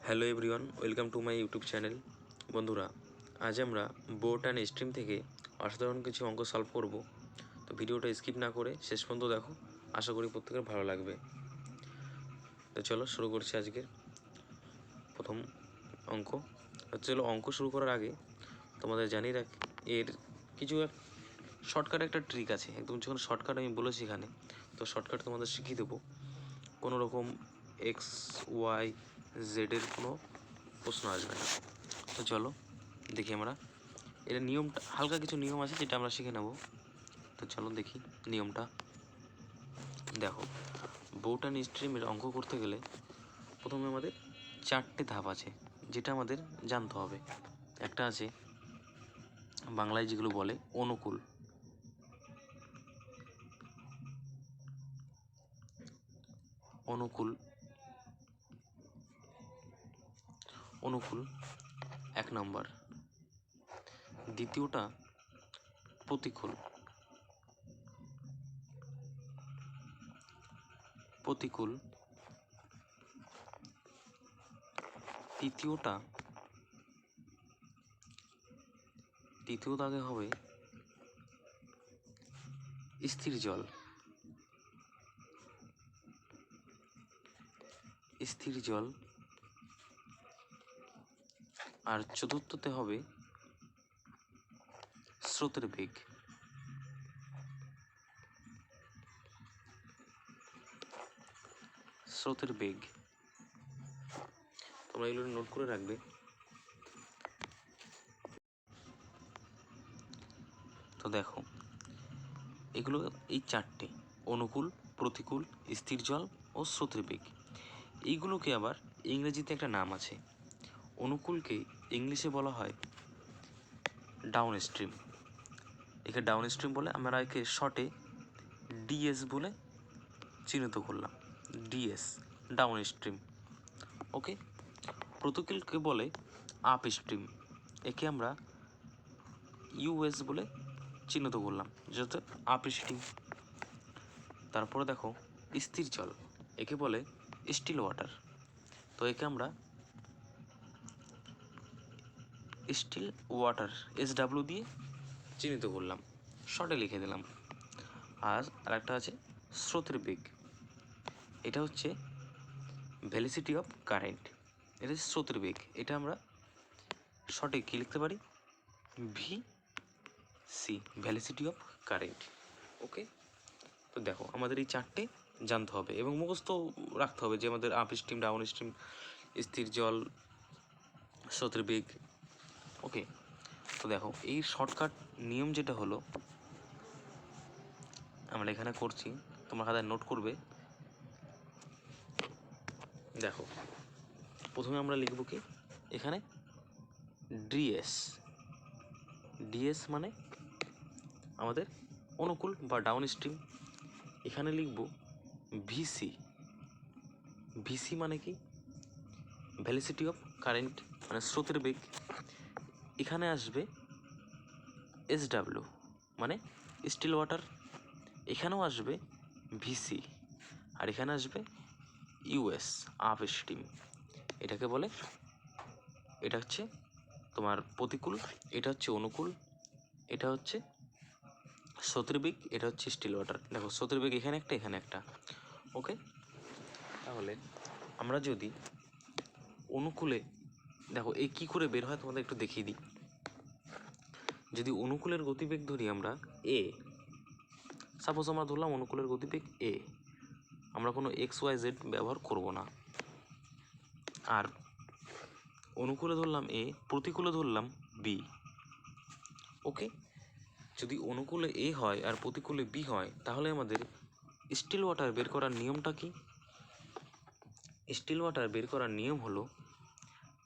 Hello everyone, welcome to my YouTube channel. বন্ধুরা, আজ আমরা বোট অ্যান্ড স্ট্রিম থেকে অসাধারণ কিছু অঙ্ক সলভ করব। তো ভিডিওটা স্কিপ না করে শেষ পর্যন্ত দেখো, আশা করি প্রত্যেকের ভালো লাগবে। তো চলো শুরু করছি আজকের প্রথম অঙ্ক। চলো অঙ্ক শুরু করার আগে তোমাদের জানিয়ে রাখ, এর কিছু শর্টকাট একটা ট্রিক আছে, একদম যখন শর্টকাট আমি বলেছি এখানে, তো শর্টকাট তোমাদের শিখিয়ে দেবো। কোনো রকম এক্স ওয়াই জেডের কোনো প্রশ্ন আসবে না। তো চলো দেখি আমরা এর নিয়মটা, হালকা কিছু নিয়ম আছে যেটা আমরা শিখে নেব। তো চলো দেখি নিয়মটা। দেখো, বোট অ্যান্ড স্ট্রিমের অঙ্ক করতে গেলে প্রথমে আমাদের চারটে ধাপ আছে যেটা আমাদের জানতে হবে। একটা আছে বাংলায় যেগুলো বলে অনুকূল, অনুকূল অনুকূল 1 নম্বর। দ্বিতীয়টা প্রতিকূল, প্রতিকূল। তৃতীয় দাগে হবে স্থির জল, স্থির জল। আর চতুর্থতে হবে স্রোতের বেগ, স্রোতের বেগ। তোমরা এগুলো নোট করে রাখবে। তো দেখো, এগুলো এই চারটে অনুকূল, প্রতিকূল, স্থির জল ও স্রোতের বেগ, এইগুলোকে আবার ইংরেজিতে একটা নাম আছে। অনুকূলকে ইংলিশে বলা হয় ডাউন স্ট্রিম, একে ডাউন স্ট্রিম বলে, আমরা একে শর্টে ডিএস বলে চিহ্নিত করলাম, ডিএস, ডাউন স্ট্রিম। ওকে। প্রতিকূলকে বলে আপ স্ট্রিম, একে আমরা ইউএস বলে চিহ্নিত করলাম, যেটা আপ স্ট্রিম। তারপরে দেখো স্থির জল, একে বলে স্টিল ওয়াটার, তো একে আমরা স্টিল ওয়াটার SW দিয়ে চিহ্নিত করলাম, শর্টে লিখে দিলাম। আর আরেকটা আছে স্রোতের বেগ, এটা হচ্ছে ভেলোসিটি অফ কারেন্ট, এটা হচ্ছে স্রোতের বেগ, এটা আমরা শর্টে কী লিখতে পারি, VC, ভেলোসিটি অফ কারেন্ট। ওকে। তো দেখো আমাদের এই চারটে জানতে হবে এবং মুখস্থ রাখতে হবে যে আমাদের আপ স্ট্রিম, ডাউন স্ট্রিম, স্থির জল, স্রোতের বেগ। ওকে। তো দেখো এই শর্টকাট নিয়ম যেটা হলো আমরা এখানে করছি, তোমরা খাতায় নোট করবে। দেখো প্রথমে আমরা লিখব কি এখানে ডিএস, ডিএস মানে আমাদের অনুকূল বা ডাউন স্ট্রিম। এখানে লিখব ভিসি, ভিসি মানে কি ভেলোসিটি অফ কারেন্ট, মানে স্রোতের বেগ। এখানে আসবে SW মানে স্টিল ওয়াটার, এখানেও আসবে ভিসি, আর এখানে আসবে ইউএস, আপ স্ট্রিম। এটাকে বলে, এটা হচ্ছে তোমার প্রতিকূল, এটা হচ্ছে অনুকূল, এটা হচ্ছে স্রোতের বেগ, এটা হচ্ছে স্টিল ওয়াটার। দেখো স্রোতের বেগ এখানে একটা, এখানে একটা। ওকে। তাহলে আমরা যদি অনুকূলে, দেখো এই কী করে বের হয় তোমাদের একটু দেখিয়ে দিই। যদি অনুকূলের গতিবেগ ধরি আমরা A, সাপোজ আমরা ধরলাম অনুকূলের গতিবেগ A, আমরা কোনো XYZ ব্যবহার করব না। আর অনুকূলে ধরলাম A, প্রতিকূলে ধরলাম B। ওকে। যদি অনুকূলে A হয় আর প্রতিকূলে B হয়, তাহলে আমাদের স্টিল ওয়াটার বের করার নিয়মটা কি? স্টিল ওয়াটার বের করার নিয়ম হলো,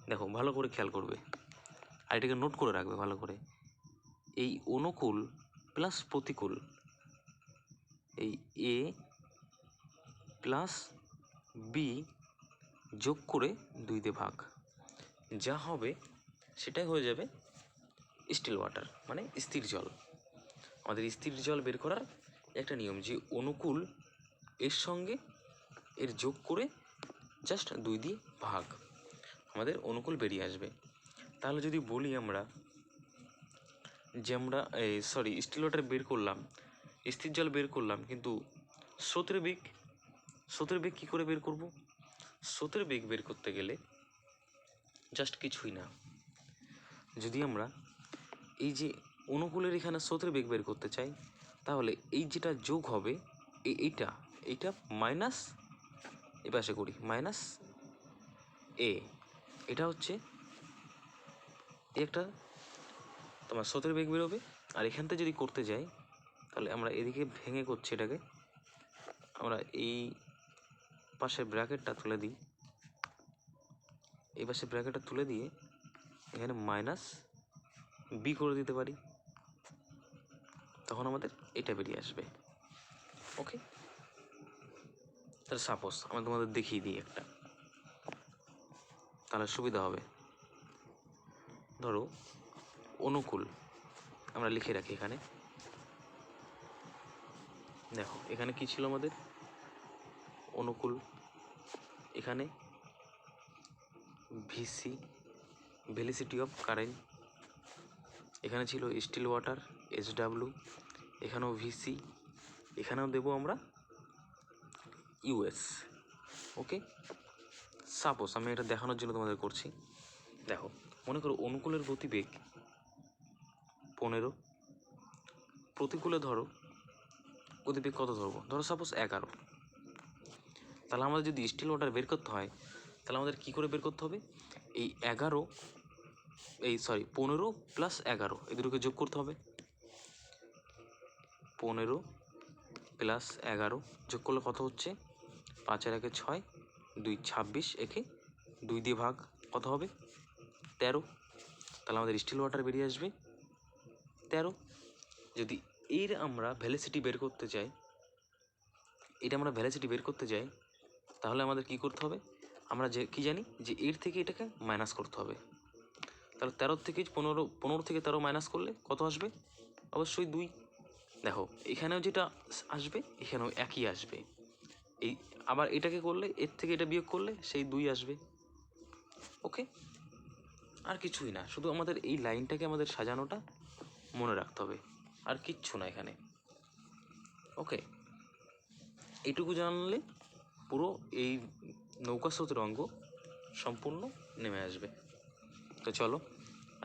দেখো ভালো করে খেয়াল করবে আর এটাকে নোট করে রাখবে ভালো করে। এই অনুকূল প্লাস প্রতিকূল, এই A প্লাস B যোগ করে 2 দিয়ে ভাগ, যা হবে সেটাই হয়ে যাবে স্টিল ওয়াটার মানে স্থির জল। আমাদের স্থির জল বের করার একটা নিয়ম, যে অনুকূল এর সঙ্গে এর যোগ করে জাস্ট 2 দিয়ে ভাগ। আমাদের অনুকূল বেরিয়ে আসবে। তাহলে যদি বলি আমরা যে আমরা স্টিল ওয়াটার বের করলাম, স্থির জল বের করলাম, কিন্তু স্রোতের বেগ কী করে বের করব? স্রোতের বেগ বের করতে গেলে জাস্ট কিছুই না, যদি আমরা এই যে অনুকূলের এখানে স্রোতের বেগ বের করতে চাই, তাহলে এই যেটা যোগ হবে এইটা মাইনাস এ পাশে করি মাইনাস এ, এটা হচ্ছে একটা তোমার স্রোতের বেগ বেরোবে। আর এখান থেকে যদি করতে যাই তাহলে আমরা এদিকে ভেঙে করছি, এটাকে আমরা এই পাশে ব্র্যাকেটটা তুলে দিই, এই পাশে ব্র্যাকেটটা তুলে দিয়ে এখানে মাইনাস বি করে দিতে পারি, তখন আমাদের এটা বেরিয়ে আসবে। ওকে, তাহলে সাপোজ আমি তোমাদের দেখিয়ে দিই একটা, তাহলে সুবিধা হবে। ধরো অনুকূল আমরা লিখে রাখি এখানে, দেখো এখানে কি ছিল আমাদের অনুকূল, এখানে ভিসি ভেলোসিটি অফ কারেন্ট, এখানে ছিল স্টিল ওয়াটার SW, এখানেও ভিসি, এখানেও দেবো আমরা US। ওকে, সাপোজ আমি এটা দেখানোর জন্য তোমাদের করছি। দেখো মনে করো অনুকূলের গতিবেগ 15, প্রতিকূলে ধরো গতিবেগ কত ধরবো, ধরো সাপোজ 11। তাহলে আমাদের যদি স্টিল ওয়াটার বের করতে হয় তাহলে আমাদের কী করে বের করতে হবে, এই 15 প্লাস 11 এই দুটোকে যোগ করতে হবে। 15 প্লাস 11 যোগ করলে কত হচ্ছে, 5 আর 1 6, 2 26, একে 2 দিয়ে ভাগ, কত হবে 13। তাহলে আমাদের স্টিল ওয়াটার বেরিয়ে আসবে 13। যদি এর আমরা ভ্যালোসিটি বের করতে চাই, তাহলে আমাদের কি করতে হবে, আমরা যে কি জানি যে এর থেকে এটাকে মাইনাস করতে হবে। তাহলে 13 থেকে 15 থেকে 13 মাইনাস করলে কত আসবে, অবশ্যই 2। দেখো এখানেও যেটা আসবে এখানেও একই আসবে, এই আবার এটাকে করলে এর থেকে এটা বিয়োগ করলে সেই 2 আসবে। ওকে, আর কিছুই না, শুধু আমাদের এই লাইনটাকে আমাদের সাজানোটা মনে রাখতে হবে, আর কিচ্ছু না এখানে। ওকে, এইটুকু জানলে পুরো এই নৌকা স্রোতের অঙ্ক সম্পূর্ণ নেমে আসবে। তো চলো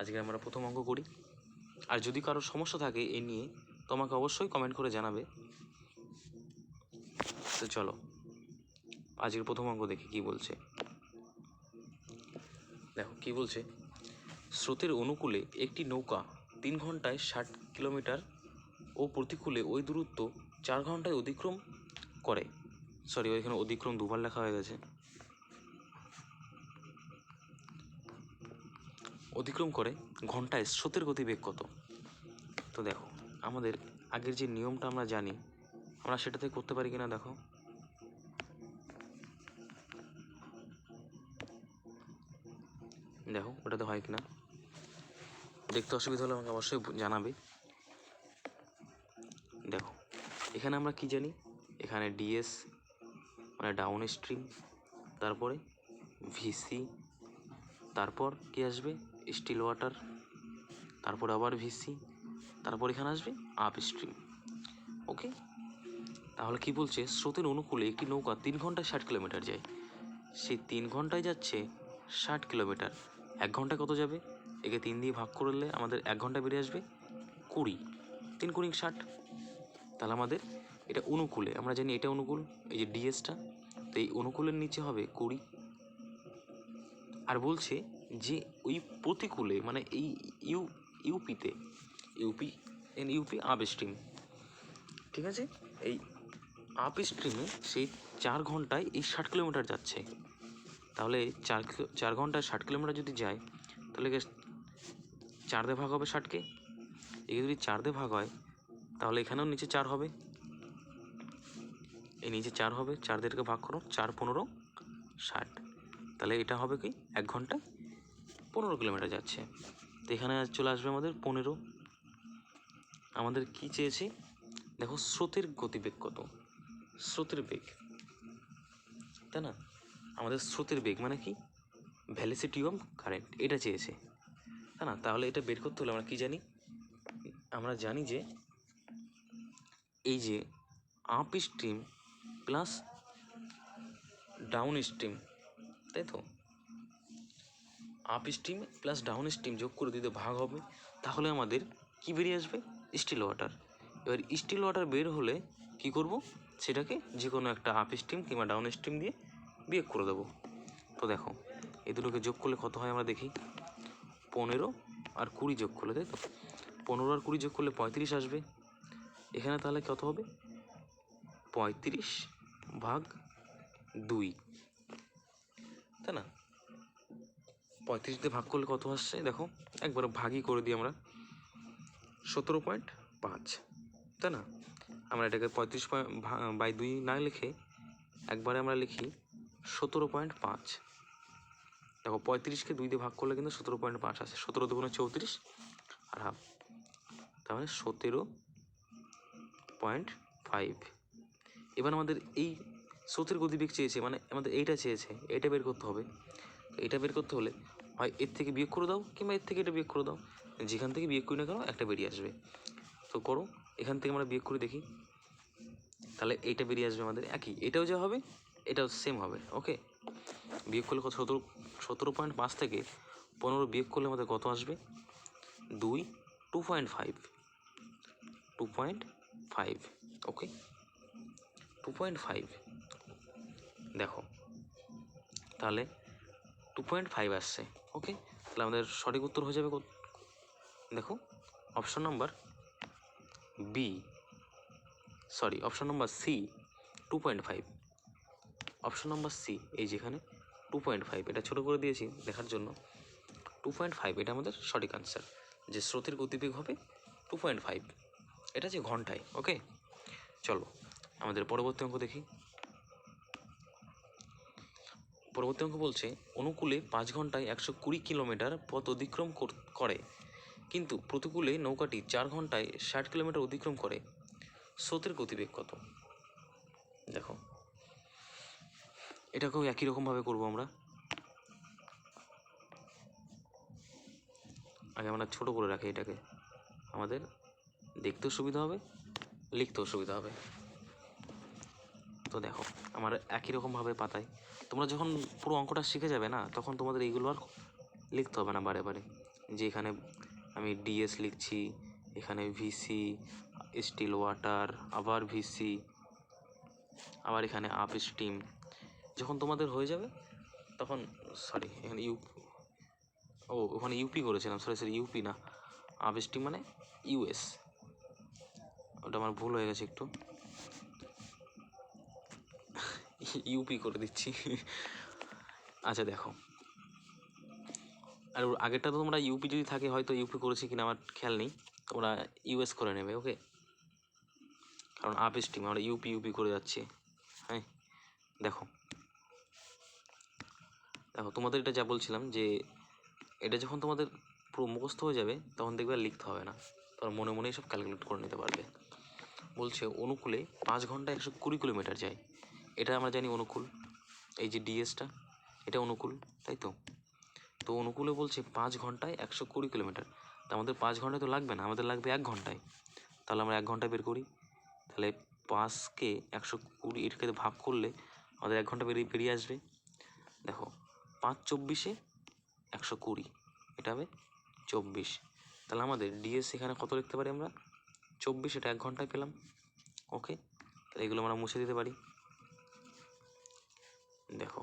আজকে আমরা প্রথম অঙ্ক করি, আর যদি কারো সমস্যা থাকে এ নিয়ে তোমাকে অবশ্যই কমেন্ট করে জানাবে। তো চলো আজকের প্রথম অঙ্ক দেখি কি বলছে। দেখো কি বলছে, স্রোতের অনুকূলে একটি নৌকা 3 ঘন্টায় 60 কিলোমিটার ও প্রতিকূলে ওই দূরত্ব 4 ঘন্টায় অতিক্রম করে। ওইখানে অতিক্রম দুবার লেখা হয়ে গেছে, অতিক্রম করে ঘন্টায় স্রোতের গতিবেগ কত। তো দেখো আমাদের আগের যে নিয়মটা আমরা জানি, আমরা সেটাতে করতে পারি কিনা দেখো। দেখো ওটাতে হয় কিনা, দেখতে অসুবিধা হলে আমাকে অবশ্যই জানাবে। দেখো এখানে আমরা কি জানি, এখানে DS মানে ডাউন স্ট্রিম, তারপরে ভিসি, তারপর কি আসবে স্টিল ওয়াটার, তারপর আবার ভিসি, তারপর এখানে আসবে আপ স্ট্রিম। ওকে, তাহলে কি বলছে, স্রোতের অনুকূলে একটি নৌকা 3 ঘন্টায় 60 কিলোমিটার যায়, সেই 3 ঘন্টায় যাচ্ছে 60 কিলোমিটার, 1 ঘন্টায় কত যাবে, একে 3 দিয়ে ভাগ করলে আমাদের 1 ঘন্টা বেরিয়ে আসবে 20, 3 × 60। তাহলে আমাদের এটা অনুকূলে, আমরা জানি এটা অনুকূল, এই যে ডিএসটা, তো এই অনুকূলের নিচে হবে 20। আর বলছে যে ওই প্রতিকূলে মানে এই ইউপি আপ স্ট্রিম, ঠিক আছে, এই আপ স্ট্রিমে সেই 4 ঘন্টায় এই 60 কিলোমিটার যাচ্ছে। তাহলে 4 ঘন্টায় 60 কিলোমিটার যদি যায়, তাহলে 4 দিয়ে ভাগ হবে 60কে, একে যদি 4 দিয়ে ভাগ হয় তাহলে এখানেও নিচে 4 হবে, এই নিচে 4 হবে, 4 দিয়ে ভাগ করো, 4 15 60, তাহলে এটা হবে কি 1 ঘন্টায় 15 কিলোমিটার যাচ্ছে। তো এখানে চলে আসবে আমাদের 15। আমাদের কি চেয়েছে, দেখো স্রোতের গতিবেগ কত, স্রোতের বেগ, তাই না, আমাদের স্রোতের বেগ মানে কি, ভ্যালোসিটি অফ কারেন্ট এটা চেয়েছে, তাই না? তাহলে এটা বের করতে হলে আমরা কি জানি? আমরা জানি যে এই যে up stream plus down stream, তাই তো, up stream plus down stream যোগ করে দিতে ভাগ হবে, তাহলে আমাদের কি বেরিয়ে আসবে? Still water. এবার স্টিল ওয়াটার বের হলে কি করব? সেটাকে যে কোনো একটা আপ স্ট্রিম কিংবা ডাউন স্ট্রিম দিয়ে বিয়োগ করে দেবো। তো দেখো এই দুটোকে যোগ করলে কত হয় আমরা দেখি। 15 আর 20 যোগ করলে, তাই তো, 15 আর 20 যোগ করলে 35 আসবে। এখানে তাহলে কত হবে? 35/2, তাই না? 35 দিয়ে ভাগ করলে কত আসছে দেখো, একবার ভাগই করে দিই আমরা, 17.5, তাই না? আমরা এটাকে 35/2 না লিখে একবারে আমরা লিখি 17.5। দেখো 35কে 2 দিয়ে ভাগ করলে কিন্তু 17.5 আসে, 17 দুগুণে 34 আর হাফ, তার মানে 17.5। এবার আমাদের এই স্রোতের গতিবেগ চেয়েছে, মানে আমাদের এইটা চেয়েছে, এটা বের করতে হবে। এটা বের করতে হলে হয় এর থেকে বিয়োগ করে দাও কিংবা এর থেকে এটা বিয়োগ করে দাও, যেখান থেকে বিয়োগ করি না কেন একটা বেরিয়ে আসবে। তো করো, এখান থেকে আমরা বিয়োগ করে দেখি, তাহলে এইটা বেরিয়ে আসবে আমাদের একই, এটাও যা হবে এটাও সেম হবে। ওকে, বিয়োগ করলে কত? 17.5 থেকে 15 বিয়োগ করলে আমাদের কত আসবে? 2.5। ওকে, 2.5। দেখো তাহলে 2.5 আসছে। ওকে, তাহলে আমাদের সঠিক উত্তর হয়ে যাবে দেখো option number B, sorry option number C, 2.5। Option number C, এই যেখানে 2.5, এটা ছোটো করে দিয়েছি দেখার জন্য। 2.5 এটা আমাদের সঠিক আনসার, যে স্রোতের গতিবেগ হবে 2.5, এটা যে ঘন্টায়। ওকে, চলো আমাদের পরবর্তী অঙ্ক দেখি। পরবর্তী অঙ্ক বলছে অনুকূলে 5 ঘন্টায় 120 কিলোমিটার পথ অতিক্রম করে, কিন্তু প্রতিকূলে নৌকাটি 4 ঘন্টায় 60 কিলোমিটার অতিক্রম করে, স্রোতের গতিবেগ কত? দেখো এটাকেও একই রকমভাবে করবো আমরা। আগে আমরা ছোট করে রাখি এটাকে, আমাদের দেখতেও সুবিধা হবে, লিখতেও সুবিধা হবে। তো দেখো আমার একই রকমভাবে পাতায়, তোমরা যখন পুরো অঙ্কটা শিখে যাবে না, তখন তোমাদের এইগুলো আর লিখতে হবে না বারে বারে, যে এখানে আমি ডিএস লিখছি, এখানে ভিসি, স্টিল ওয়াটার, আবার ভিসি, আবার এখানে আপ স্টিম। যখন তোমাদের হয়ে যাবে তখন, সরি এখানে ওখানে ইউপি করেছিলাম, সরি ইউপি না, আপ স্টিম মানে ইউএস, ওটা আমার ভুল হয়ে গেছে একটু, ইউপি করে দিচ্ছি। আচ্ছা দেখো, আর আগেরটা তো তোমরা ইউপি যদি থাকে হয়তো ইউপি করেছি কিনা আমার খেয়াল নেই, তোমরা ইউএস করে নেবে। ওকে, কারণ আপ স্ট্রিম আমরা ইউপি করে যাচ্ছি। হ্যাঁ দেখো দেখো তোমাদের এটা যা বলছিলাম, যে এটা যখন তোমাদের পুরো মুখস্থ হয়ে যাবে তখন দেখবে আর লিখতে হবে না, তোমরা মনে মনেই সব ক্যালকুলেট করে নিতে পারবে। বলছে অনুকূলে 5 ঘন্টায় 120 কিলোমিটার যায়, এটা আমরা জানি অনুকূল, এই যে ডিএসটা এটা অনুকূল, তাই তো। তো অনুকূলে বলছে 5 ঘন্টায় 120 কিলোমিটার, তা আমাদের 5 ঘন্টায় তো লাগবে না, আমাদের লাগবে 1 ঘন্টায়। তাহলে আমরা 1 ঘন্টা বের করি, তাহলে 5কে 120 এটাকে ভাগ করলে আমাদের 1 ঘন্টা বেরিয়ে আসবে। দেখো 5 24-এ 120, এটা হবে 24। তাহলে আমাদের ডিএস এখানে কত লিখতে পারি আমরা? 24, এটা 1 ঘন্টায় পেলাম। ওকে, তাহলে এগুলো আমরা মুছে দিতে পারি। দেখো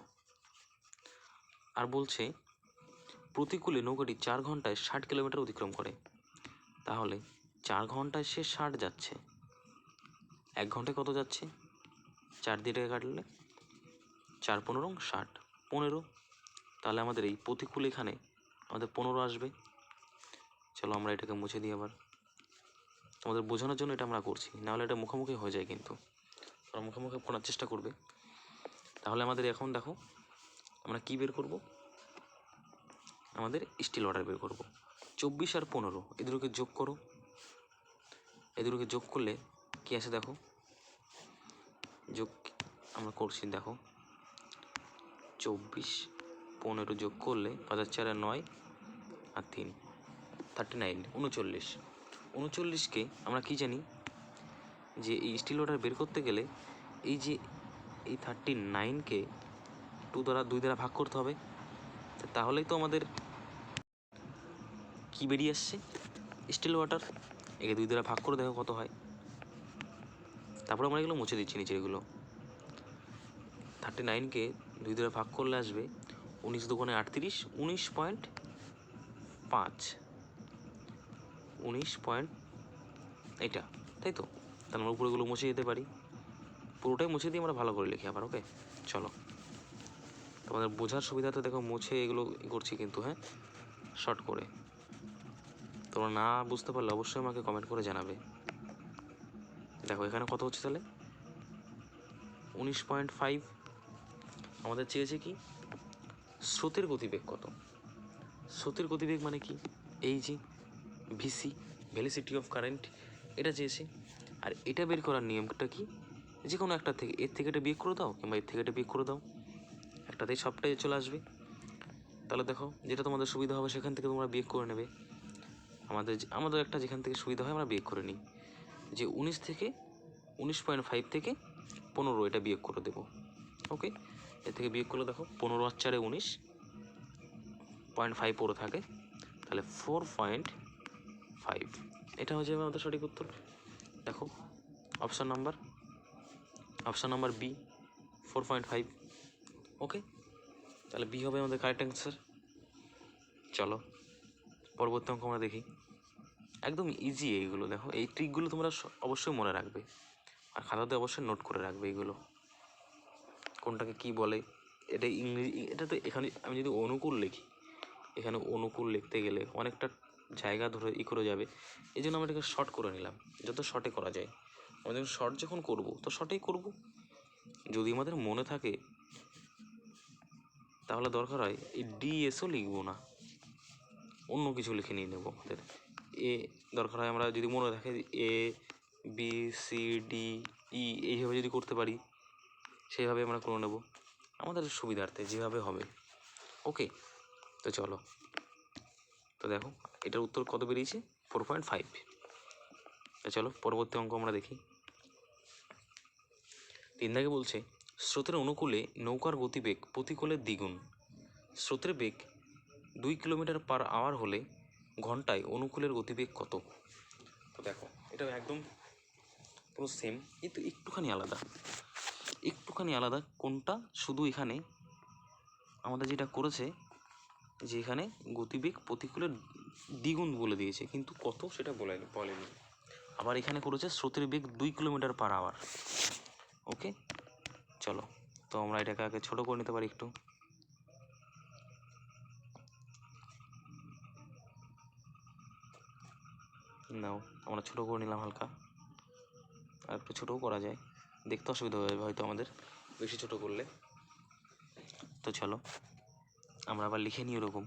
আর বলছে প্রতিকূলে নৌকাটি 4 ঘন্টায় 60 কিলোমিটার অতিক্রম করে, তাহলে 4 ঘন্টায় সে 60 যাচ্ছে, 1 ঘন্টায় কত যাচ্ছে? 4 দিয়ে এটাকে কাটলে 4 15 60, 15। তাহলে আমাদের এই প্রতিকূল এখানে আমাদের 15 আসবে। চলো আমরা এটাকে মুছে দিই আবার, তোমাদের বোঝানোর জন্য এটা আমরা করছি, নাহলে এটা মুখোমুখি হয়ে যায়, কিন্তু তোমরা মুখোমুখি করার চেষ্টা করবে। তাহলে আমাদের এখন দেখো আমরা কি বের করব, আমাদের স্টিল ওয়াটার বের করব। 24 আর 15 এদেরকে যোগ করো, এদেরকে যোগ করলে কি আসে দেখো, যোগ আমরা করছি, দেখো 24 15 যোগ করলে 5 আর 4 9 আর 3 39 39কে আমরা কি জানি যে এই স্টিল ওয়াটার বের করতে গেলে এই যে এই 39কে 2 দ্বারা ভাগ করতে হবে। তাহলেই তো আমাদের কি বেরিয়ে আসছে স্টিল ওয়াটার। একে 2 দ্বারা ভাগ করে দেখো কত হয়। তারপরে আমরা এগুলো মুছে দিচ্ছি নিচে। এগুলো 39কে 2 দ্বারা ভাগ করলে আসবে 19 দুগুণে 38, 19.5, 19 এটা, তাই তো। তাহলে আমরা উপরেগুলো মুছে দিতে পারি। পুরোটাই মুছে দিয়ে আমরা ভালো করে লিখি আবার। ওকে, চলো। তোমাদের বোঝার সুবিধাতে দেখো মুছে এগুলো করছি কিন্তু, হ্যাঁ, শর্ট করে। তোমরা না বুঝতে পারলে অবশ্যই আমাকে কমেন্ট করে জানাবে। দেখো এখানে কত হচ্ছে তাহলে 19.5। আমাদের চেয়েছে কি স্রোতের গতিবেগ কত। স্রোতের গতিবেগ মানে কি, এই যে ভিসি, ভেলোসিটি অফ কারেন্ট, এটা চেয়েছে। আর এটা বের করার নিয়মটা কি, যে কোনো একটা থেকে, এর থেকে এটা বিয়োগ করে দাও কিংবা এর থেকে এটা বিয়োগ করে দাও, একটাতেই সবটাই চলে আসবে। তাহলে দেখো যেটা তোমাদের সুবিধা হবে সেখান থেকে তোমরা বিয়োগ করে নেবে। আমাদের একটা যেখান থেকে সুবিধা হয় আমরা বিয়োগ করে নিই, যে 19.5 থেকে 15 এটা বিয়োগ করে দেবো। ওকে, এর থেকে বিয়োগ করলে দেখো 15 আর 4 19.5 পড়ে থাকে, তাহলে 4.5। এটা হয়ে যাবে আমাদের সঠিক উত্তর। দেখো অপশান নাম্বার বি, 4.5। ওকে, তাহলে বি হবে আমাদের কারেক্ট অ্যান্সার। চলো পরবর্তী অঙ্ক আমরা দেখি। একদম ইজি এইগুলো। দেখো এই ট্রিকগুলো তোমরা অবশ্যই মনে রাখবে আর খাতাতে অবশ্যই নোট করে রাখবে এগুলো, কোনটাকে কি বলে। এটা ইংরেজি, এটা তো এখানে আমি যদি অনুকূল লিখি, এখানে অনুকূল লিখতে গেলে অনেকটা জায়গা ধরে করে যাবে। এই জন্য আমরা এটাকে শর্ট করে নিলাম, যত শর্টে করা যায়। আমরা যখন শর্ট করবো তো শর্টেই করব। যদি আমাদের মনে থাকে তাহলে দরকার হয় এই ডিএসও লিখবো না, অন্য কিছু লিখে নিয়ে নেবো। আমাদের এ দরকার হয়, আমরা যদি মনে থাকে A B C D E এইভাবে যদি করতে পারি সেইভাবে আমরা করে নেব আমাদের সুবিধার্থে, যেভাবে হবে। ওকে, তো চলো। তো দেখো এটার উত্তর কত বেরিয়েছে, 4.5। তো চলো পরবর্তী অঙ্ক আমরা দেখি। 3 দাগে বলছে স্রোতের অনুকূলে নৌকার গতিবেগ প্রতিকূলের দ্বিগুণ। স্রোতের বেগ 2 কিলোমিটার/আওয়ার হলে ঘন্টায় অনুকূলের গতিবেগ কত। তো দেখো এটা একদম পুরো সেম, কিন্তু একটুখানি আলাদা। কোনটা, শুধু এখানে আমাদের যেটা করেছে যে এখানে গতিবেগ প্রতিকূলের দ্বিগুণ বলে দিয়েছে, কিন্তু কত সেটা বলেনি। আবার এখানে করেছে স্রোতের বেগ 2 কিলোমিটার/আওয়ার। ওকে, চলো। তো আমরা এটাকে আগে ছোটো করে নিতে পারি একটু। নাও আমরা ছোটো করে নিলাম হালকা, আর একটু ছোটোও করা যায়, দেখতে অসুবিধা হয়ে যাবে হয়তো আমাদের বেশি ছোটো করলে। তো চলো আমরা আবার লিখে নিই ওরকম।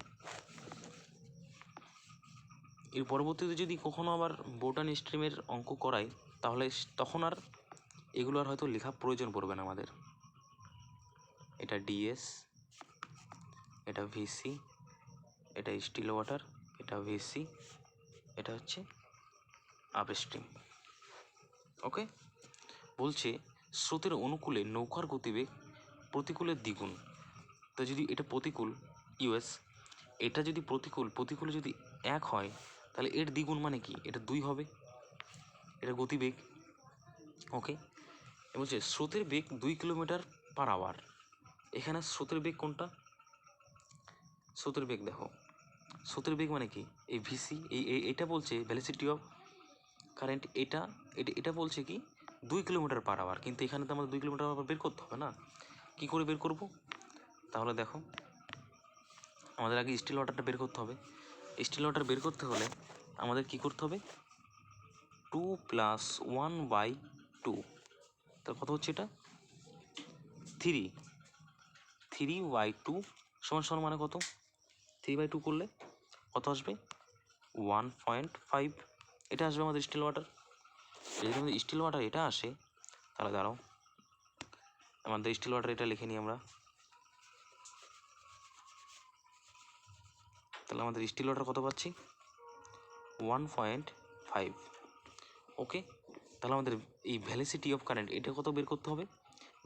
এর পরবর্তীতে যদি কখনো আবার বোটানি স্ট্রিমের অঙ্ক করাই তাহলে তখন আর এগুলো আর হয়তো লেখা প্রয়োজন পড়বে না আমাদের। এটা ডিএস, এটা ভিসি, এটা স্টিল ওয়াটার, এটা ভিসি, এটা হচ্ছে আপস্ট্রিম। ওকে, বলছে স্রোতের অনুকূলে নৌকার গতিবেগ প্রতিকূলের দ্বিগুণ। তো যদি এটা প্রতিকূল ইউএস, এটা যদি প্রতিকূলে যদি 1 হয় তাহলে এর দ্বিগুণ মানে কি, এটা 2 হবে, এটা গতিবেগ। ওকে, বলছে স্রোতের বেগ 2 কিলোমিটার/আওয়ার। এখানে স্রোতের বেগ কোনটা, স্রোতের বেগ দেখো, স্রোতের বেগ মানে কি, এই ভিসি, এটা বলছে ভেলোসিটি অফ কারেন্ট, এটা বলছে কি 2 কিলোমিটার/আওয়ার, কিন্তু এখানে তো আমাদের 2 কিলোমিটার/আওয়ার বের করতে হবে না। কি করে বের করব, তাহলে দেখো আমাদের আগে স্টিল ওয়াটারটা বের করতে হবে। স্টিল ওয়াটার বের করতে হলে আমাদের কি করতে হবে, 2 + 1/2। তার কত হচ্ছে এটা 3/2 সমান মানে কত, 3/2 করলে কত আসবে 1.5। এটা আসবে আমাদের স্টিল ওয়াটার। যদি আমাদের স্টিল ওয়াটার এটা আসে তাহলে দাঁড়াও আমাদের স্টিল ওয়াটার এটা লিখে নিই আমরা। তাহলে আমাদের স্টিল ওয়াটার কত পাচ্ছি? 1.5। ওকে, তাহলে আমাদের এই ভ্যালোসিটি অফ কারেন্ট এটা কত বের করতে হবে?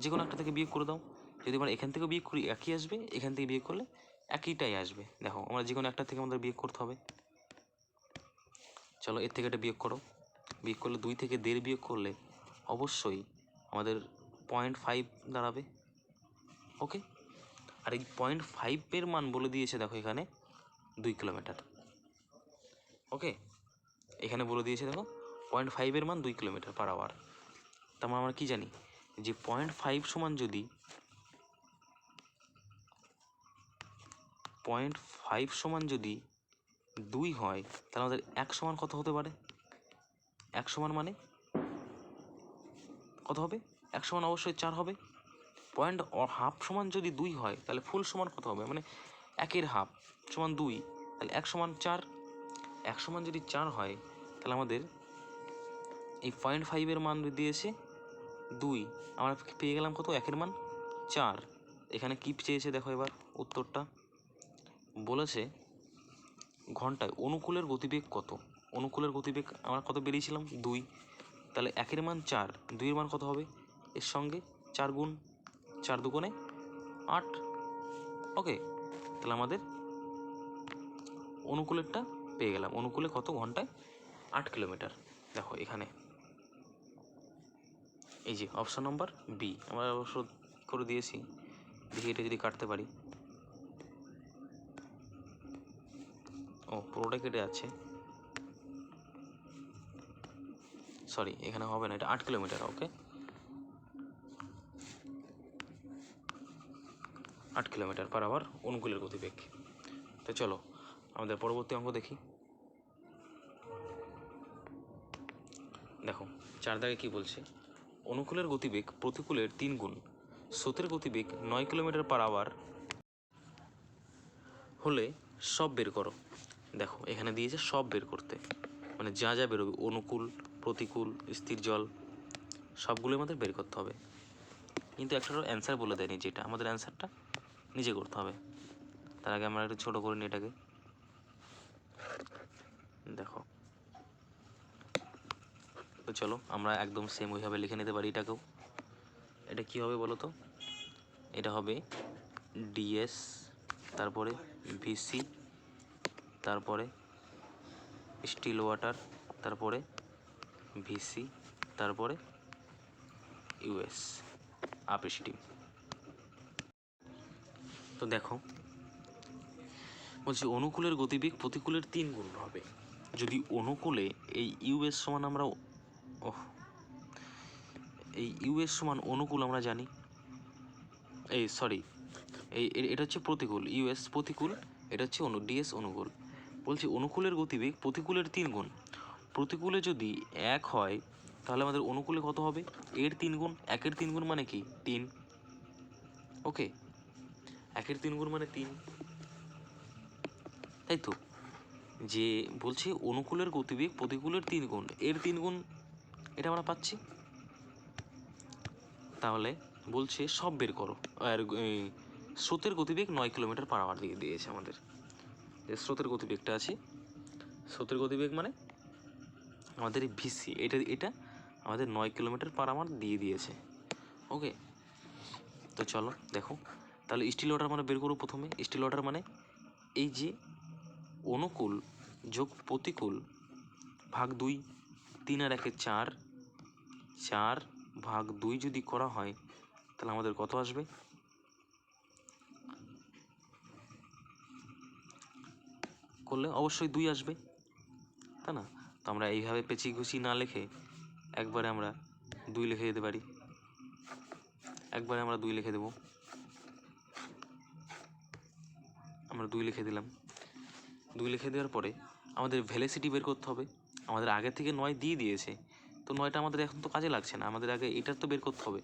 যে কোনো একটা থেকে বিয়োগ করে দাও। যদি আমরা এখান থেকে বিয়োগ করি একই আসবে, এখান থেকে বিয়োগ করলে একইটাই আসবে। দেখো আমরা যে কোনো একটা থেকে আমাদের বিয়োগ করতে হবে। চলো এর থেকে এটা বিয়োগ করো। বিয়োগ করলে 2 থেকে 1.5 বিয়োগ করলে অবশ্যই আমাদের 0.5 দাঁড়াবে। ওকে, আর এই 0.5 মান বলে দিয়েছে দেখো এখানে 2 কিলোমিটার। ওকে, এখানে বলে দিয়েছে দেখো 0.5 মান 2 কিলোমিটার পার আওয়ার। তার মানে আমরা কি জানি যে 0.5 সমান যদি 0.5 সমান যদি 2 হয়, তাহলে আমাদের 1 সমান কত হতে পারে? 1 সমান মানে কত হবে? 1 সমান অবশ্যই 4 হবে। হাফ সমান যদি 2 হয়, তাহলে ফুল সমান কত হবে? মানে 1-এর হাফ সমান 2, তাহলে 1 সমান 4। 1 সমান যদি 4 হয়, তাহলে আমাদের এই 0.5 মান দিয়েছে 2, আমরা পেয়ে গেলাম কত? 1-এর মান 4। এখানে কি চেয়েছে দেখো এবার উত্তরটা বলেছে ঘন্টায় অনুকূলের গতিবেগ কত। অনুকূলের গতিবেগ আমরা কত বেরিয়েছিলাম? 2। তাহলে 1-এর মান 4, 2-এর মান কত হবে? এর সঙ্গে 4 গুণ, 4 দুগুণে 8। ওকে, তাহলে আমাদের অনুকূলেরটা পেয়ে গেলাম। অনুকূলে কত? ঘন্টায় 8 কিলোমিটার। দেখো এখানে এই যে অপশন নম্বর বি আমরা অবশ্য করে দিয়েছি। দেখি এটা যদি কাটতে পারি। ও পুরোটা কেটে যাচ্ছে, সরি এখানে হবে না, এটা 8 কিলোমিটার। ওকে, 8 কিলোমিটার পার আওয়ার অনুকূলের গতিবেগ। তো চলো আমাদের পরবর্তী অঙ্ক দেখি। দেখো 4 দাগে কি বলছে? অনুকূলের গতিবেগ প্রতিকূলের 3 গুণ, স্রোতের গতিবেগ 9 কিলোমিটার পার আওয়ার হলে সব বের করো। দেখো এখানে দিয়েছে সব বের করতে, মানে যা যা বেরোবে অনুকূল, প্রতিকূল, স্থির জল সবগুলো আমাদের বের করতে হবে। কিন্তু একটা অ্যান্সার বলে দেয়নি, যেটা আমাদের অ্যান্সারটা নিজে করতে হবে। তার আগে আমরা একটু ছোটো করে নিই এটাকে। দেখো তো চলো আমরা একদম সেম ওইভাবে লিখে নিতে পারি এটাকেও। এটা কি হবে বলো তো? এটা হবে ডিএস, তারপরে ভিসি, তারপরে স্টিল ওয়াটার, তারপরে ভিসি, তারপরে ইউএস আপ স্টিম। তো দেখো বলছি অনুকূলের গতিবেগ প্রতিকূলের 3 গুণ হবে। যদি অনুকূলে এই ইউএস সমান আমরা এই ইউএস সমান অনুকূল আমরা জানি, এই সরি এটা হচ্ছে প্রতিকূল, ইউএস প্রতিকূল, এটা হচ্ছে ডিএস অনুকূল। বলছি অনুকূলের গতিবেগ প্রতিকূলের 3 গুণ। প্রতিকূলে যদি 1 হয়, তাহলে আমাদের অনুকূলে কত হবে? এর 3 গুণ। 1-এর 3 গুণ মানে কি? 3। ওকে, 1-এর 3 গুণ মানে 3, তাই তো? যে বলছে অনুকূলের গতিবেগ প্রতিকূলের 3 গুণ, এর 3 গুণ এটা আমরা পাচ্ছি। তাহলে বলছে সব বের করো। আর স্রোতের গতিবেগ 9 কিলোমিটার পার আওয়ার দিয়ে দিয়েছে আমাদের। যে স্রোতের গতিবেগটা আছে, স্রোতের গতিবেগ মানে আমাদের এই ভিসি, এটা আমাদের 9 কিলোমিটার পার আওয়ার দিয়ে দিয়েছে। ওকে, তো চলো দেখো তাহলে স্টিল ওয়াটার মানে বের করবো প্রথমে। স্টিল ওয়াটার মানে এই যে অনুকূল যোগ প্রতিকূল ভাগ 2, 3 আর 1-এ 4, 4 ভাগ 2 যদি করা হয়, তাহলে আমাদের কত আসবে? করলে অবশ্যই 2 আসবে, তাই না? তো আমরা এইভাবে পেঁচিয়ে গুছিয়ে না লিখে একবারে আমরা 2 লিখে দিতে পারি। একবারে আমরা 2 লিখে দেবো। আমরা 2 লিখে দিলাম। 2 লিখে দেওয়ার পরে আমাদের ভ্যালোসিটি বের করতে হবে। আমাদের আগে থেকে 9 দিয়ে দিয়েছে, তো 9টা আমাদের এখন তো কাজে লাগছে না, আমাদের আগে এটার তো বের করতে হবে।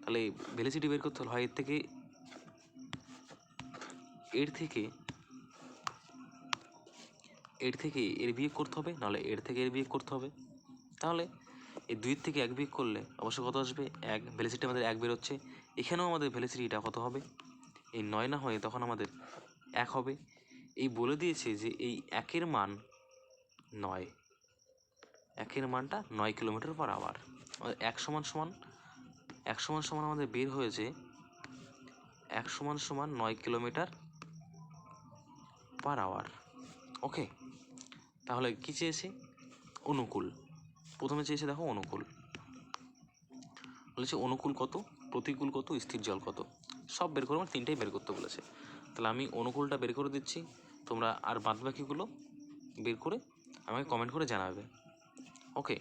তাহলে ভ্যালোসিটি বের করতে হয় এর থেকে এর বিয়োগ করতে হবে, নাহলে এর থেকে এর বিয়োগ করতে হবে। তাহলে এই 2 থেকে 1 বিয়োগ করলে অবশ্য কত আসবে? 1। ভ্যালোসিটি আমাদের 1 বেরোচ্ছে। এখানেও আমাদের ভ্যালোসিটিটা কত হবে? এই 9 না হয়ে তখন আমাদের 1 হবে। এই বলে দিয়েছে যে এই একের মান 9, একের মানটা 9 কিলোমিটার/আওয়ার। এক সমান সমান আমাদের বের হয়েছে 9 কিলোমিটার/আওয়ার। ওকে, তাহলে কি চেয়েছে? অনুকূল। প্রথমে চেয়েছে দেখো অনুকূল, বলেছে অনুকূল কত, প্রতিকূল কত, স্থির জল কত, সব বের করে, আমার তিনটেই বের করতে বলেছে। তাহলে আমি অনুকূলটা বের করে দিচ্ছি, তোমরা আর বাদবাকিগুলো বের করে আমাকে কমেন্ট করে জানাবে। ওকে,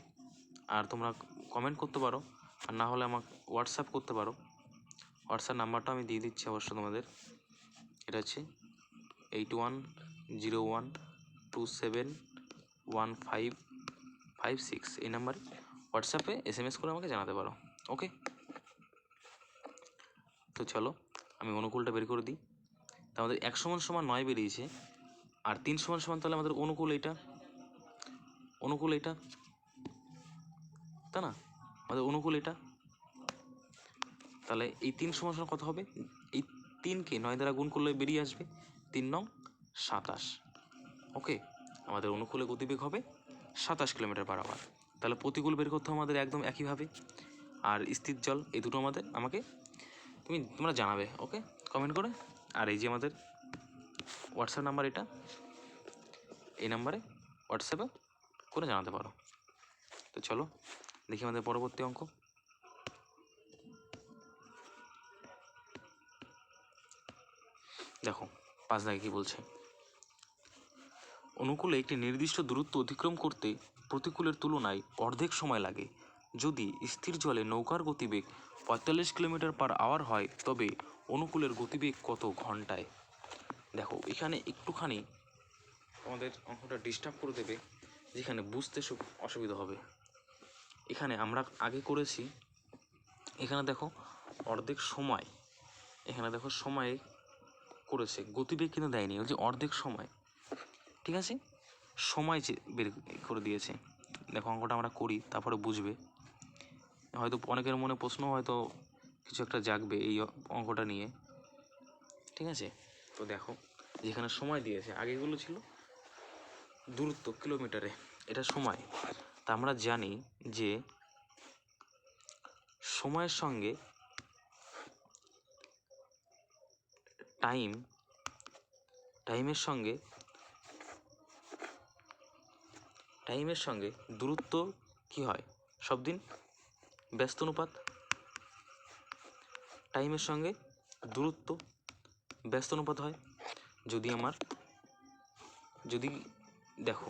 আর তোমরা কমেন্ট করতে পারো, আর না হলে আমাকে হোয়াটসঅ্যাপ করতে পারো। হোয়াটসঅ্যাপ নাম্বারটা আমি দিয়ে দিচ্ছি অবশ্য তোমাদের। এটা হচ্ছে 8101271556। এই নাম্বারে হোয়াটসঅ্যাপে SMS করে আমাকে জানাতে পারো। ওকে, তো চলো আমি অনুকূলটা বের করে দিই। তা আমাদের 1 = 9 বেরিয়েছে, আর 3 = তাহলে আমাদের অনুকূল এটা, তাই না? আমাদের অনুকূল এটা। তাহলে এই 3 = কত হবে? এই 3কে 9 দ্বারা গুণ করলে বেরিয়ে আসবে 3 নং 27। ওকে, আমাদের অনুকূলে গতিবেগ হবে 27 কিলোমিটার/আওয়ার। তাহলে প্রতিকূল বের করতে হবে আমাদের একদম একইভাবে, আর স্থির জল, এই দুটো তোমরা জানাবে। ওকে, কমেন্ট করে। আর এই যে আমাদের হোয়াটসঅ্যাপ নাম্বার, এটা এই নাম্বারে হোয়াটসঅ্যাপে করে জানাতে পারো। তো চলো দেখি আমাদের পরবর্তী অঙ্ক। দেখো 5 দাগে কি বলছে? অনুকূলে একটি নির্দিষ্ট দূরত্ব অতিক্রম করতে প্রতিকূলের তুলনায় অর্ধেক সময় লাগে। যদি স্থির জলে নৌকার গতিবেগ 45 কিলোমিটার/আওয়ার হয়, তবে অনুকূলের গতিবেগ কত ঘন্টায়? দেখো এখানে একটুখানি আমাদের অঙ্কটা ডিস্টার্ব করে দেবে, যেখানে বুঝতে অসুবিধা হবে। এখানে আমরা আগে করেছি, এখানে দেখো অর্ধেক সময়, এখানে দেখো সময়ে করেছে, গতিবেগ কিন্তু দেয়নি, বলছে অর্ধেক সময়। ঠিক আছে, সময় বের করে দিয়েছে। দেখো অঙ্কটা আমরা করি, তারপরে বুঝবে। হয়তো অনেকের মনে প্রশ্ন হয়তো কিছু একটা জাগবে এই অঙ্কটা নিয়ে। ঠিক আছে, তো দেখো যেখানে সময় দিয়েছে, আগেগুলো ছিল দূরত্ব কিলোমিটারে, এটা সময়। তা আমরা জানি যে সময়ের সঙ্গে টাইমের সঙ্গে দূরত্ব কি হয়? সব দিন ব্যস্ত অনুপাত। টাইমের সঙ্গে দূরত্ব ব্যস্ত অনুপাত হয়। যদি দেখো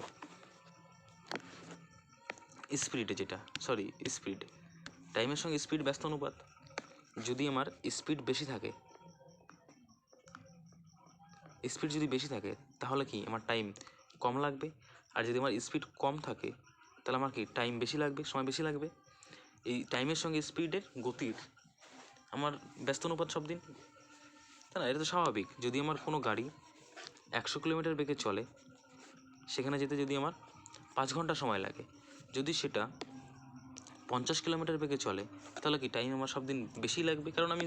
স্পিড, টাইমের সঙ্গে স্পিড ব্যস্ত অনুপাত। যদি আমার স্পিড যদি বেশি থাকে তাহলে কি আমার টাইম কম লাগবে, আর যদি আমার স্পিড কম থাকে তাহলে আমার কি টাইম বেশি লাগবে, সময় বেশি লাগবে। এই টাইমের সঙ্গে স্পিডের গতির আমার ব্যস্ত অনুপাত সব দিন, তাই না? এটা তো স্বাভাবিক। যদি আমার কোনো গাড়ি 100 কিলোমিটার বেগে চলে, সেখানে যেতে যদি আমার 5 ঘন্টা সময় লাগে, যদি সেটা 50 কিলোমিটার বেগে চলে, তাহলে কি টাইম আমার সব দিন বেশি লাগবে, কারণ আমি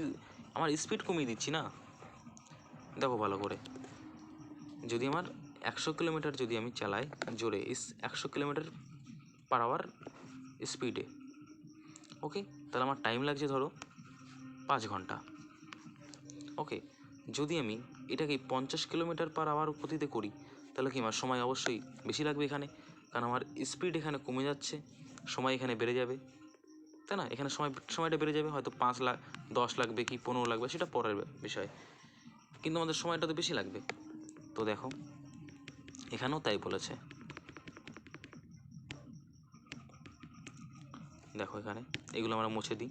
আমার স্পিড কমিয়ে দিচ্ছি না। দেখো ভালো করে, যদি আমার 100 কিলোমিটার যদি আমি চালাই জোরে, 100 কিলোমিটার/আওয়ার স্পিডে, ওকে, তাহলে আমার টাইম লাগছে ধরো 5 ঘন্টা। ওকে, যদি আমি এটাকে 50 কিলোমিটার/আওয়ার গতিতে করি, তাহলে কি আমার সময় অবশ্যই বেশি লাগবে এখানে, কারণ আমার স্পিড এখানে কমে যাচ্ছে, সময় এখানে বেড়ে যাবে, তাই না? এখানে সময়টা বেড়ে যাবে, হয়তো 10 লাগবে কি 15 লাগবে, সেটা পরের বিষয়, কিন্তু আমাদের সময়টা তো বেশি লাগবে। তো দেখো এখানেও তাই বলেছে। দেখো এখানে এগুলো আমরা মুছে দিই।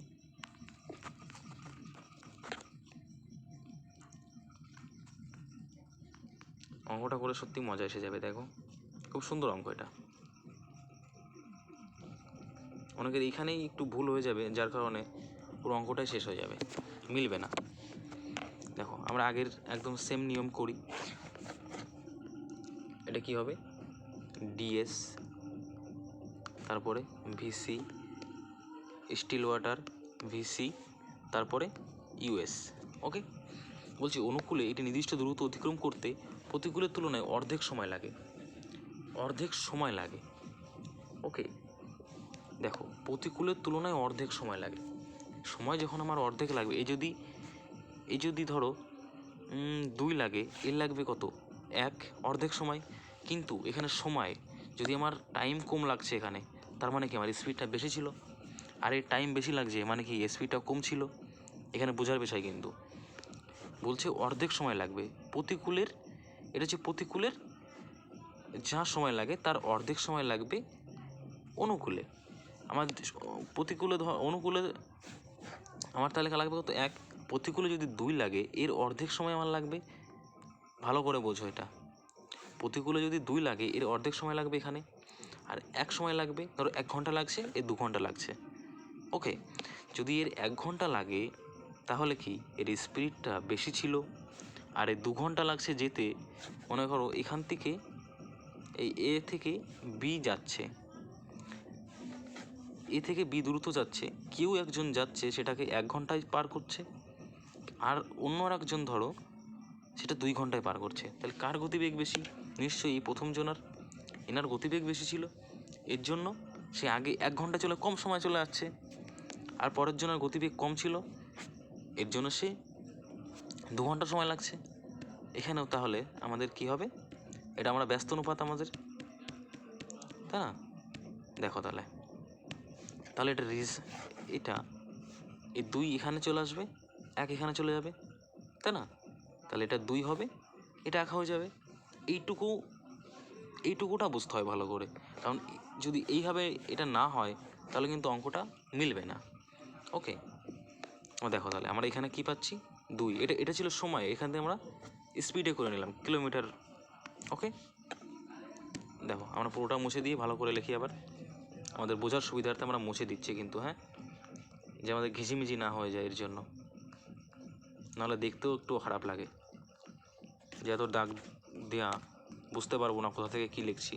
অঙ্কটা করে সত্যি মজা এসে যাবে। দেখো খুব সুন্দর অঙ্ক এটা। অনেকের এইখানেই একটু ভুল হয়ে যাবে, যার কারণে পুরো অঙ্কটাই শেষ হয়ে যাবে, মিলবে না। দেখো আমরা আগের একদম সেম নিয়ম করি। এটা কি হবে? ডিএস, তারপরে ভিসি, স্টিল ওয়াটার, ভিসি, তারপরে ইউএস। ওকে, বলছি অনুকূলে এটি নির্দিষ্ট দূরত্ব অতিক্রম করতে প্রতিকূলের তুলনায় অর্ধেক সময় লাগে। অর্ধেক সময় লাগে। ওকে, দেখো প্রতিকূলের তুলনায় অর্ধেক সময় লাগে। সময় যখন আমার অর্ধেক লাগবে, এই যদি ধরো 2 লাগে, এর লাগবে কত 1, অর্ধেক সময়। কিন্তু এখানে সময় যদি আমার টাইম কম লাগছে এখানে, তার মানে কি আমার স্পিডটা বেশি ছিল। আর এই টাইম বেশি লাগছে মানে কি স্পিডটা কম ছিল। এখানে বোঝার বিষয় কিন্তু বলছে অর্ধেক সময় লাগবে প্রতিকূলের, এটা হচ্ছে প্রতিকূলের যা সময় লাগে তার অর্ধেক সময় লাগবে অনুকূলে। আমার প্রতিকূলে অনুকূলে আমার তাহলে লাগবে কত 1, প্রতিকূলে যদি 2 লাগে এর অর্ধেক সময় আমার লাগবে। ভালো করে বোঝো এটা, প্রতিকূলে যদি 2 লাগে এর অর্ধেক সময় লাগবে এখানে। আর 1 সময় লাগবে, ধরো 1 ঘন্টা লাগছে, এর 2 ঘন্টা লাগছে। ওকে, যদি এর 1 ঘন্টা লাগে তাহলে কি এর স্পিডটা বেশি ছিল। আর এর 2 ঘন্টা লাগছে যেতে, মনে করো এখান থেকে এই এ থেকে বি যাচ্ছে, এ থেকে বি দূরত্ব যাচ্ছে, কেউ একজন যাচ্ছে সেটাকে 1 ঘন্টায় পার করছে, আর অন্য একজন ধরো সেটা 2 ঘন্টায় পার করছে। তাহলে কার গতিবেগ বেশি? নিশ্চয়ই এই প্রথম জনার, এনার গতিবেগ বেশি ছিল। এর জন্য সে আগে 1 ঘন্টা চলে কম সময় চলে যাচ্ছে, আর পরের জনের গতিবেগ কম ছিল, এর জন্য সে 2 ঘন্টা সময় লাগছে। এখানেও তাহলে আমাদের কি হবে, এটা আমরা ব্যস্ত অনুপাত আমাদের, তাই না? দেখো তাহলে এটা এটা এই 2 এখানে চলে আসবে, 1 এখানে চলে যাবে, তাই না? তাহলে এটা 2 হবে, এটা 1 হয়ে যাবে। এইটুকুটা বুঝতে হয় ভালো করে, কারণ যদি এইভাবে এটা না হয় তাহলে কিন্তু অঙ্কটা মিলবে না। ওকে, দেখো তাহলে আমরা এখানে কি পাচ্ছি 2, এটা ছিল সময়, এখান থেকে আমরা স্পিডে করে নিলাম কিলোমিটার। ওকে, দেখো আমরা পুরোটা মুছে দিয়ে ভালো করে লিখি আবার, আমাদের বোঝার সুবিধার্থে আমরা মুছে দিচ্ছি কিন্তু, হ্যাঁ, যে আমাদের ঘিজিমিজি না হয়ে যায় এর জন্য, নাহলে দেখতেও একটু খারাপ লাগে যে এত দাগ দেওয়া বুঝতে পারবো না কোথা থেকে কী লিখছি,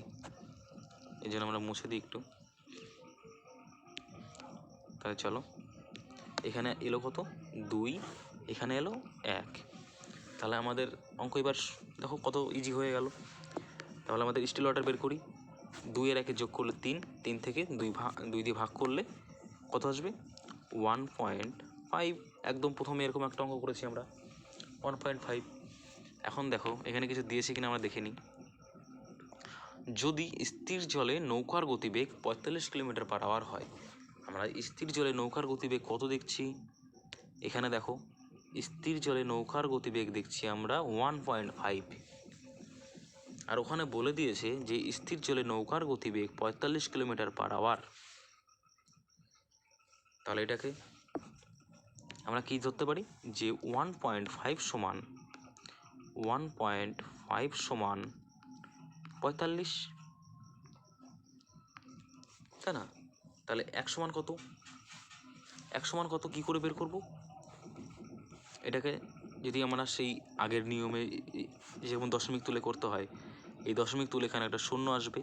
এই জন্য আমরা মুছে দিই একটু। তাহলে চলো, এখানে এলো কত 2, এখানে এলো 1, তাহলে আমাদের অঙ্ক এবার দেখো কত ইজি হয়ে গেল। তাহলে আমাদের স্টিল ওয়াটার বের করি, 2 আর 1 যোগ করলে 3, 3 থেকে 2 দিয়ে ভাগ করলে কত আসবে 1.5। একদম প্রথমে এরকম একটা অঙ্ক করেছি আমরা 1.5। এখন দেখো এখানে কিছু দিয়েছে কিনা আমরা দেখে নিই। যদি স্থির জলে নৌকার গতিবেগ 45 কিলোমিটার পার আওয়ার হয়, আমরা স্থির জলে নৌকার গতিবেগ কত দেখছি, এখানে দেখো স্থির জলে নৌকার গতিবেগ দেখছি আমরা 1.5, আর ওখানে বলে দিয়েছে যে স্থির জলে নৌকার গতিবেগ 45 কিলোমিটার পার আওয়ার। তাহলে এটাকে আমরা কি ধরতে পারি যে 1.5 সমান 45, তাই না? তাহলে 1 সমান কত, 1 সমান কত কী করে বের করব এটাকে? যদি আমরা সেই আগের নিয়মে যেমন দশমিক তুলে করতে হয়, এই দশমিক তুলে এখানে একটা শূন্য আসবে,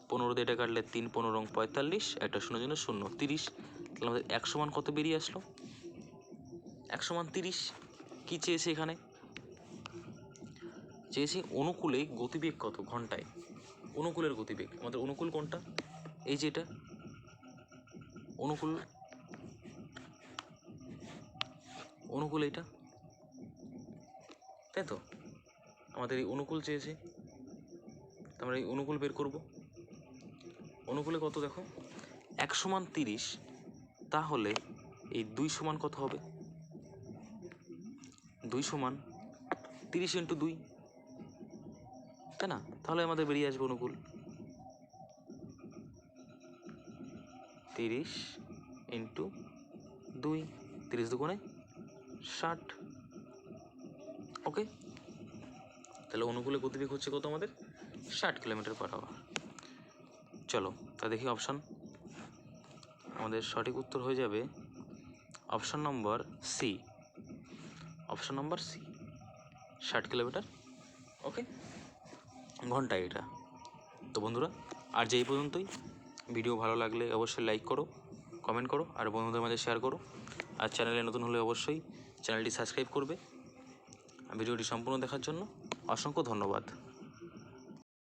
15 দিয়ে এটা কাটলে 3, 15 45, একটা শূন্যের জন্য 0, 30। তাহলে আমাদের 1 সমান কত বেরিয়ে আসলো, 1 সমান 30। কী চেয়েছে এখানে? চেয়েছে অনুকূলে গতিবেগ কত ঘন্টায়, অনুকূলের গতিবেগ। আমাদের অনুকূল কোনটা, এই যে এটা অনুকূল, এটা, তাই তো? আমাদের এই অনুকূল চেয়েছে, আমরা এই অনুকূল বের করব। অনুকূলে কত দেখো 1 সমান 30, তাহলে এই 2 সমান কত হবে, 2 সমান 30 × 2, তাই না? তাহলে আমাদের বেরিয়ে আসবে অনুকূল 30 × 2, 30 দুগুণে 60। ওকে, তাহলে অনুকূলে গতিবেগ হচ্ছে কত আমাদের 60 কিলোমিটার পার আওয়ার। চলো তা দেখি অপশান, আমাদের সঠিক উত্তর হয়ে যাবে option number C, 60 kilometre okay ঘন্টায় এটা। তো বন্ধুরা আর যে এই পর্যন্তই, ভিডিও ভালো লাগলে অবশ্যই লাইক করো, কমেন্ট করো, আর বন্ধুদের মাঝে শেয়ার করো, আর চ্যানেলে নতুন হলে অবশ্যই চ্যানেলটি সাবস্ক্রাইব করবে। ভিডিওটি সম্পূর্ণ দেখার জন্য অসংখ্য ধন্যবাদ।